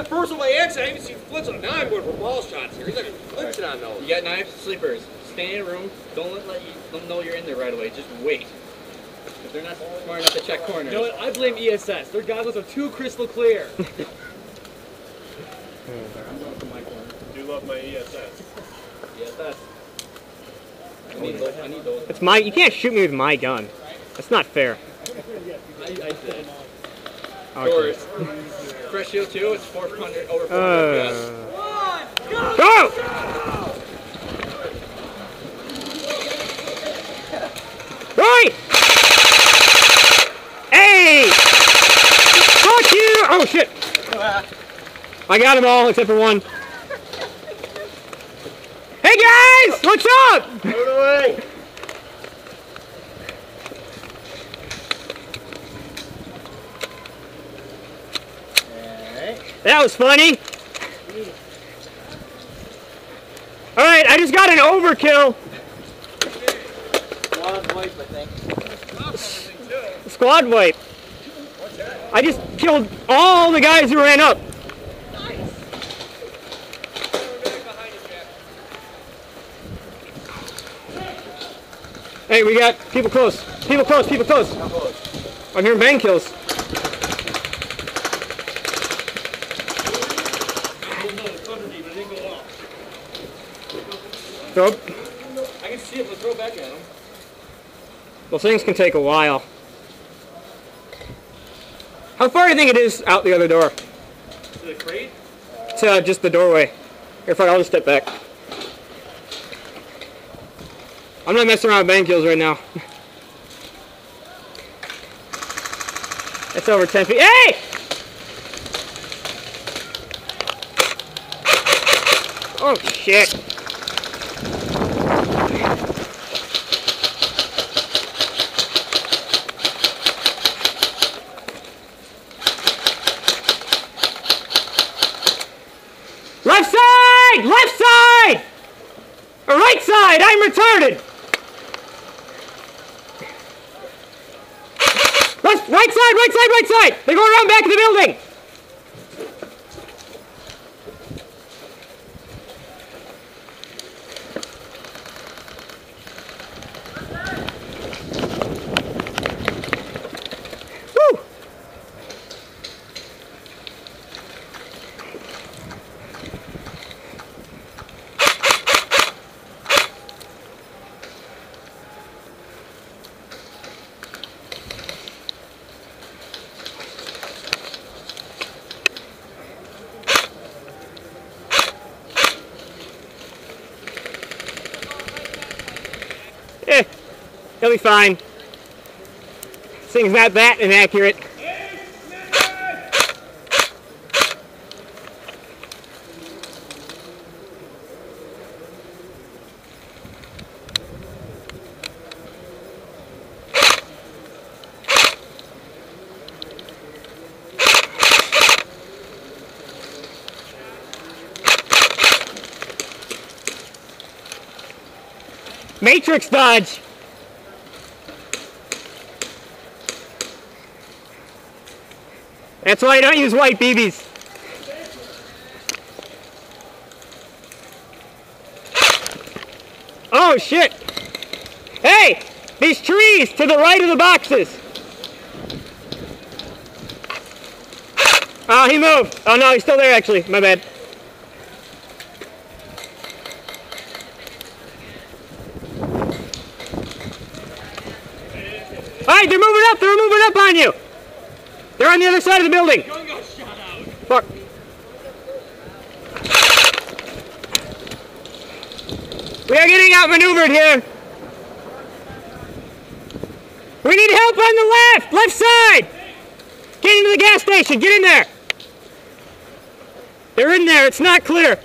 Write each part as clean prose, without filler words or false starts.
the first one by accident. I even see flips on. Now I'm going for ball shots here. He's like flinching on those. You got knives, sleepers. Stay in a room. Don't let them know you're in there right away. Just wait. If they're not smart enough to check corners. You know what? I blame ESS. Their goggles are too crystal clear. I'm going for my corner. You love my ESS. ESS. I need those. It's my. You can't shoot me with my gun. That's not fair. I did. Okay. Doors. Fresh shield 2, it's 400, over 400 yes. Go! Right! Hey! Fuck you! Oh shit! I got them all except for one. Hey guys! What's up? Move away. That was funny. Alright, I just got an overkill. Squad wipe, I think. Squad wipe. I just killed all the guys who ran up. Hey, we got people close. People close, people close. I'm hearing bang kills. Throw. I can see it. Let's throw back at him. Those things can take a while. How far do you think it is out the other door? To the crate? To just the doorway. Here, fine, I'll just step back. I'm not messing around with bang kills right now. It's over 10 feet. Hey! Oh, shit. Left side! Left side! Or right side! I'm retarded! Left, right side, right side, right side! They go around back of the building! Woo! He'll be fine. This thing's not that inaccurate. Matrix dodge! That's why I don't use white BBs. Oh shit! Hey! These trees to the right of the boxes! Oh, he moved! Oh no, he's still there actually. My bad. Alright, they're moving up! They're moving up on you! They're on the other side of the building! Fuck. We are getting outmaneuvered here! We need help on the left! Left side! Get into the gas station! Get in there! They're in there! It's not clear!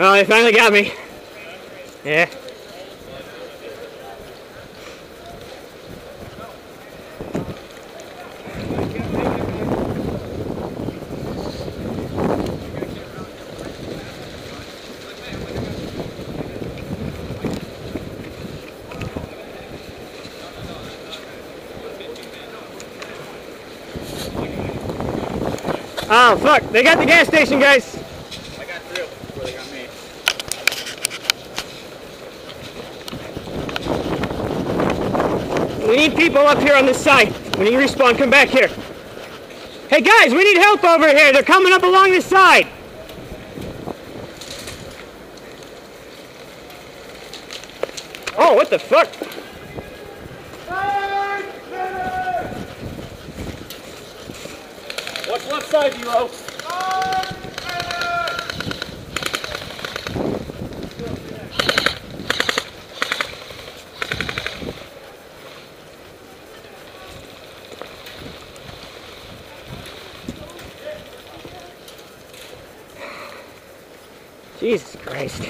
Oh, they finally got me. Yeah. Oh, fuck. They got the gas station, guys. I got through before they got me. We need people up here on this side. When you respawn, come back here. Hey, guys, we need help over here. They're coming up along this side. Oh, what the fuck? Watch left side, Hero. Jesus Christ.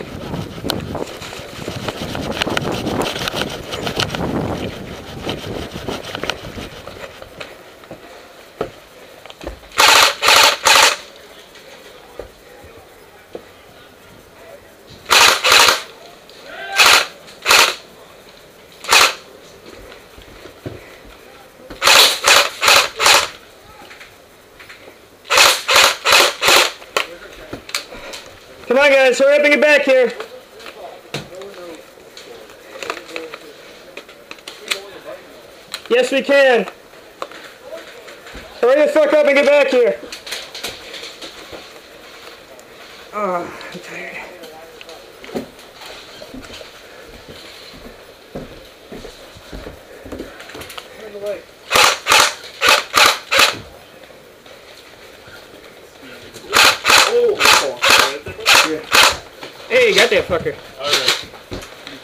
Come on, guys, hurry up and get back here. Yes, we can. Hurry the fuck up and get back here. Oh, I'm tired. Hey, you got that fucker. Alright.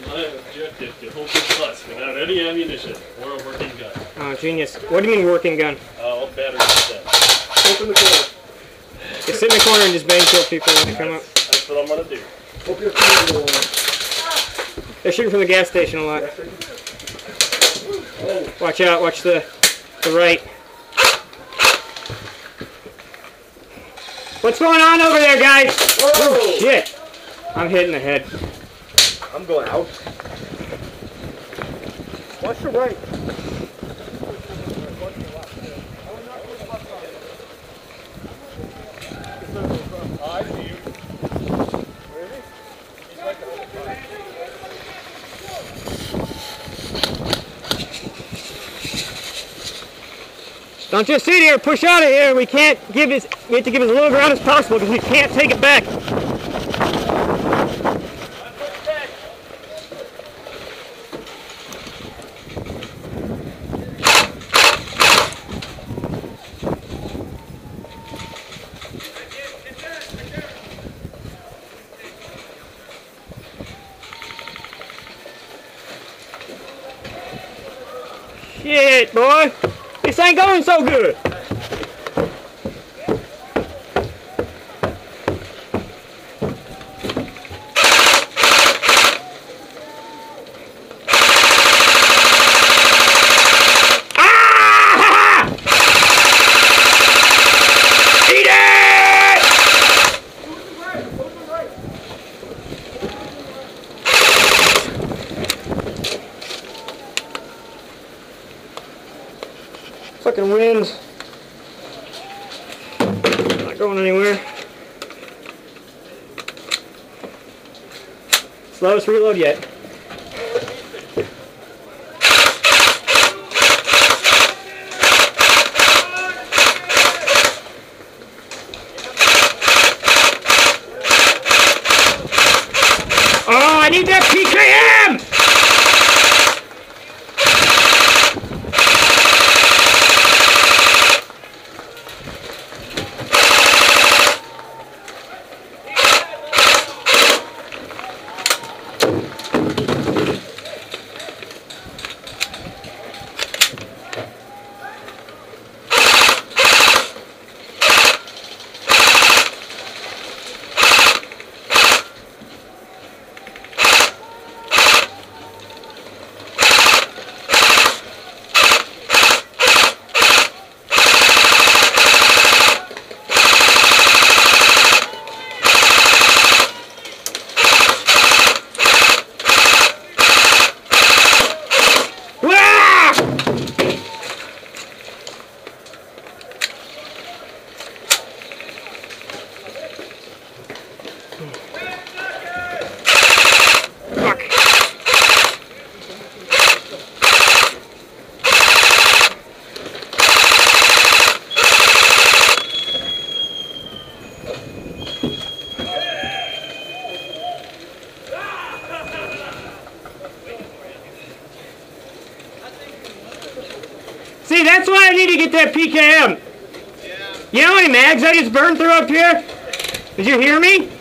My objective to hold this bus without any ammunition or a working gun. Oh, genius. What do you mean working gun? All batteries set. Open the corner. Just sit in the corner and just bang kill people when they come up. That's what I'm gonna do. Open your corner. They're shooting from the gas station a lot. Watch out, watch the right. What's going on over there, guys? Oh, shit. I'm hitting the head. I'm going out. Watch your right. Don't just sit here, push out of here. We have to give as little ground as possible because we can't take it back. Shit, boy. This ain't going so good. Ah! Eat it! Fucking winds. Not going anywhere. Slowest reload yet. Oh, I need that PKM! See, that's why I need to get that PKM. You know how many mags I just burned through up here? Did you hear me?